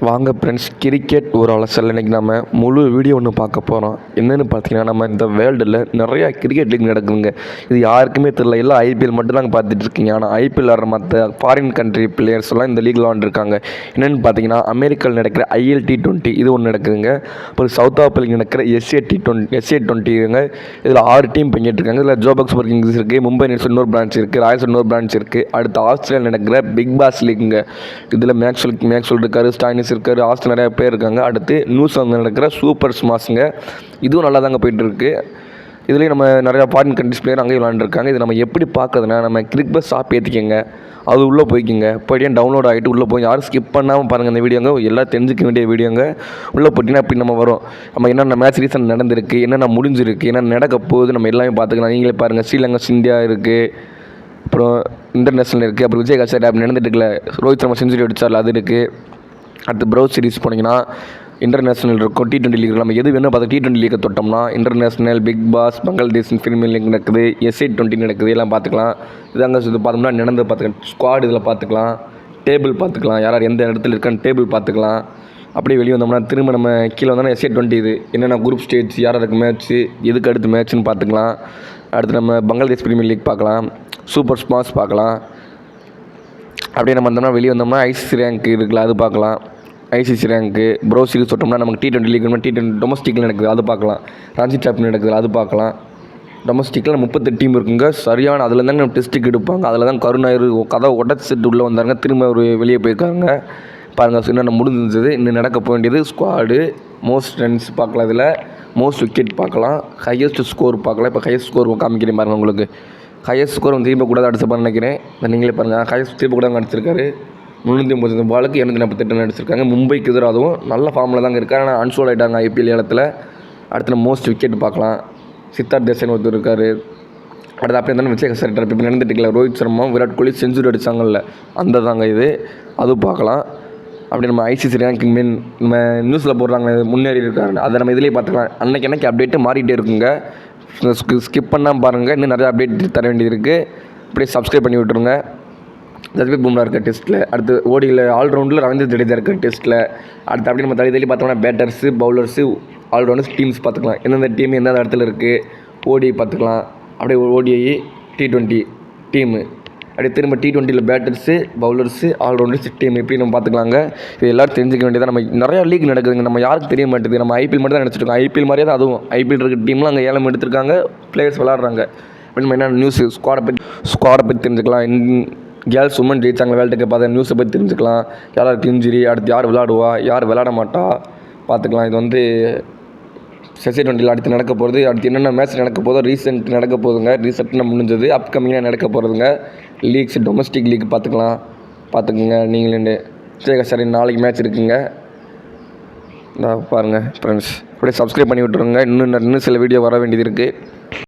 வாங்க friends, cricket ஒரு அலசல். இன்றைக்கி நம்ம முழு வீடியோ ஒன்று பார்க்க போகிறோம். என்னென்னு பார்த்தீங்கன்னா, நம்ம இந்த வேர்ல்டில் நிறையா கிரிக்கெட் லீக் நடக்குதுங்க. இது யாருக்குமே தெரியல. எல்லாம் ஐபிஎல் மட்டும் தாங்க பார்த்துட்ருக்கீங்க. ஆனால் ஐபிஎல் ஆடுற மற்ற ஃபாரின் கண்ட்ரி பிளேயர்ஸ்லாம் இந்த லீக்கில் விளாண்டுருக்காங்க. என்னென்னு பார்த்தீங்கன்னா, அமெரிக்காவில் நடக்கிற IL T20 இது ஒன்று நடக்குதுங்க. அப்புறம் சவுத் ஆப்பிரிக்கா நடக்கிற SA20ங்க. இதில் 6 டீம் பங்கேற்றிருக்காங்க. இதில் ஜோபாக் சூப்பர் கிங்ஸ் இருக்குது, மும்பை இந்தியன்ஸ் இன்னொரு பிரான்ச் இருக்குது, ராயல்ஸ் இன்னொரு பிரான்ச் இருக்குது. அடுத்து ஆஸ்திரேலியா நடக்கிற பிக் பாஸ் லீக்குங்க. இதில் மேக்ஸ்வெல் இருக்கார், ஸ்டாயினிஸ் இருக்கார், ஆஸ்திரேலியா நிறைய பேர் இருக்காங்க. அடுத்து நியூசிலாந்து நடக்கிற சூப்பர் ஸ்மாஷ்ங்க. இதுவும் நல்லா தாங்க போயிட்டுருக்கு. இதுலேயும் நம்ம நிறையா ஃபாரின் கண்ட்ரிஸ் பிளேயர் அங்கேயும் விளாண்டுருக்காங்க. இது நம்ம எப்படி பார்க்குறதுனா, நம்ம கிரிக் பஸ் ஆப் ஏற்றிக்கங்க, அது உள்ளே போய்க்கிங்க. போய்ட்டு டவுன்லோட் ஆகிட்டு உள்ளே போய் யாரும் ஸ்கிப் பண்ணாமல் பாருங்கள். இந்த வீடியோங்க எல்லாம் தெரிஞ்சிக்க வேண்டிய வீடியோங்க. உள்ளே போட்டிங்கன்னா அப்படி நம்ம வரும். நம்ம என்னென்ன மேட்ச் ரீசன் நடந்திருக்கு, என்னென்ன முடிஞ்சிருக்கு, என்ன நடக்க போகுது, நம்ம எல்லாமே பார்த்துக்கலாம். நீங்களே பாருங்கள். ஸ்ரீலங்கா இந்தியா இருக்குது, அப்புறம் இன்டர்நேஷ்னல் இருக்குது, அப்புறம் விஜய் காசர் அப்படி நடந்துட்டு இருக்குல்ல, ரோஹித் சர்மா செஞ்சுரி அடிச்சார்ல அது இருக்குது. அடுத்து ப்ரௌஸ் சீரிஸ் போனீங்கன்னா இன்டர்நேஷ்னல் இருக்கும், T20 லீக். நம்ம எது வேணும் பார்த்து T20 லீக்கை தொட்டோம்னா international, Big Bash, Bangladesh premier league நடக்குது, SA20 நடக்குது, எல்லாம் பார்த்துக்கலாம். இதாங்க இது பார்த்தோம்னா நடந்து பார்த்துக்கலாம். ஸ்குவாட் இதில் பார்த்துக்கலாம், டேபிள் பார்த்துக்கலாம், யார் எந்த இடத்துல இருக்கான்னு டேபிள் பார்த்துக்கலாம். அப்படியே வெளியே வந்தோம்னா திரும்ப நம்ம கீழே வந்தோம்னா SA20 இது என்னென்ன குரூப் ஸ்டேஜ், யாருக்கு மேட்ச்சு, எதுக்கு அடுத்து மேட்ச்னு பார்த்துக்கலாம். அடுத்து நம்ம பங்களாதேஷ் பிரீமியர் லீக் பார்க்கலாம், சூப்பர் ஸ்மாஷ் பார்க்கலாம். அப்படியே நம்ம வந்தோம்னா வெளியே வந்தோம்னா ICC ரேங்க் இருக்குல்ல, அது பார்க்கலாம். ICC ரேங்க்கு ப்ரௌஸ் சீரிஸ் தொட்டோம்னா நமக்கு T20 லீக் T20 டொமஸ்டிக்கில் நடக்குது, அது பார்க்கலாம். ரஞ்சி டிராஃபி நடக்குது, அது பார்க்கலாம். டொமஸ்டிக்கில் 38 டீம் இருக்குங்க. சரியான அதில் தாங்க நம்ம டெஸ்ட்டுக்கு எடுப்பாங்க. அதில் தான் கருணாயிரு கதை உடச்சிட்டு உள்ளே வந்தாங்க, திரும்ப ஒரு வெளியே போயிருக்காங்க. பாருங்கள், என்னென்ன முடிஞ்சிருந்தது, இன்னும் நடக்க போக வேண்டியது. ஸ்குவாடு, மோஸ்ட் ரன்ஸ் பார்க்கலாம், இதில் மோஸ்ட் விக்கெட் பார்க்கலாம், ஹையஸ்ட் ஸ்கோர் பார்க்கலாம். இப்போ ஹையஸ்ட் ஸ்கோர் காமிக்கிறேன் பாருங்கள். உங்களுக்கு ஹையஸ்ட் ஸ்கோர் திரும்ப கூட தான் அடிச்சப்பான்னு நினைக்கிறேன். நீங்களே பாருங்கள், ஹையஸ்ட் திரும்ப கூட அடிச்சிருக்காரு. 350 பாலுக்கு 248 அடிச்சிருக்காங்க. மும்பைக்கு எதிராகவும் நல்ல ஃபார்மில் தாங்க இருக்காரு. ஆனால் அன்சோல் ஆகிட்டாங்க IPL ஏலத்தில். அடுத்து நம்ம மோஸ்ட் விக்கெட் பார்க்கலாம். சித்தார்த் தேசாய்னு ஒருத்தர் இருக்கார். அடுத்து அப்படியே இருந்தாலும் விஜய் காசர் இப்போ நடந்துட்டு இருக்கல, ரோஹித் சர்மா, விராட் கோலி செஞ்சுரி அடித்தாங்கல்ல, அந்த தாங்க இது, அதுவும் பார்க்கலாம். அப்படி நம்ம ICC ரேங்கிங் மீன் நம்ம நியூஸில் போடுறாங்க முன்னேறி இருக்காரு, அதை நம்ம இதிலே பார்த்துக்கலாம். அன்றைக்கி அப்டேட்டு மாறிட்டே இருக்குங்க. ஸ்கிப் பண்ணாமல் பாருங்கள். இன்னும் நிறையா அப்டேட் தர வேண்டியது இருக்குது. அப்படியே சப்ஸ்கிரைப் பண்ணி விட்ருங்க. ஜஸ்பிரித் பும்ரா இருக்க டெஸ்ட்டில், அடுத்து ஓடியில் ஆல்ரவுண்டில் ரவீந்திர ஜடேஜா இருக்க டெஸ்ட்டில், அடுத்து அப்படி நம்ம தள்ளி பார்த்தோம்னா பேட்டர்ஸு, பவுலர்ஸு, ஆல்ரவுண்டர்ஸ், டீம்ஸ் பார்த்துக்கலாம். எந்தெந்த டீம் எந்தெந்த இடத்துல இருக்குது, ODI பார்த்துக்கலாம். அப்படியே ODI T20 டீமு, அப்படியே திரும்ப T20யில் பேட்டர்ஸு, பவுலர்ஸு, ஆல்ரவுண்டர்ஸ், டீம் இப்படி நம்ம பார்த்துக்கலாங்க. இது எல்லோரும் தெரிஞ்சிக்க வேண்டியதாக. நம்ம நிறையா லீக் நடக்குதுங்க, நம்ம யாருக்கு தெரிய மாட்டேது. நம்ம IPL மட்டும் தான் நினச்சிருக்கோம். IPL மாதிரியே தான் அதுவும். IPL இருக்க டீம்லாம் அங்கே ஏலம் எடுத்திருக்காங்க, பிளேயர்ஸ் விளாட்றாங்க. அப்படி நம்ம என்ன நியூஸு ஸ்குவாடை பற்றி தெரிஞ்சுக்கலாம். கேர்ள்ஸ் உமன் ஜெயிச்சாங்க வேர்ல்டு கப், அதை நியூஸை பற்றி தெரிஞ்சுக்கலாம். யாருக்கு இன்ஜுரி, அடுத்து யார் விளாடுவா, யார் விளாட மாட்டா பார்த்துக்கலாம். இது வந்து SA20 அடுத்து நடக்க போகிறது. அடுத்து என்னென்ன மேட்ச் நடக்க போதோ ரீசெண்ட் நடக்க போகுதுங்க. ரீசெண்டாக முடிஞ்சது, அப்கமிங்காக நடக்க போகிறதுங்க. லீக்ஸ் டொமஸ்டிக் லீக் பார்த்துக்குங்க. நீங்களே சரி, நாளைக்கு மேட்ச் இருக்குங்க. பாருங்கள் ஃப்ரெண்ட்ஸ், அப்படியே சப்ஸ்கிரைப் பண்ணி விட்ருங்க. இன்னும் சில வீடியோ வர வேண்டியது இருக்குது.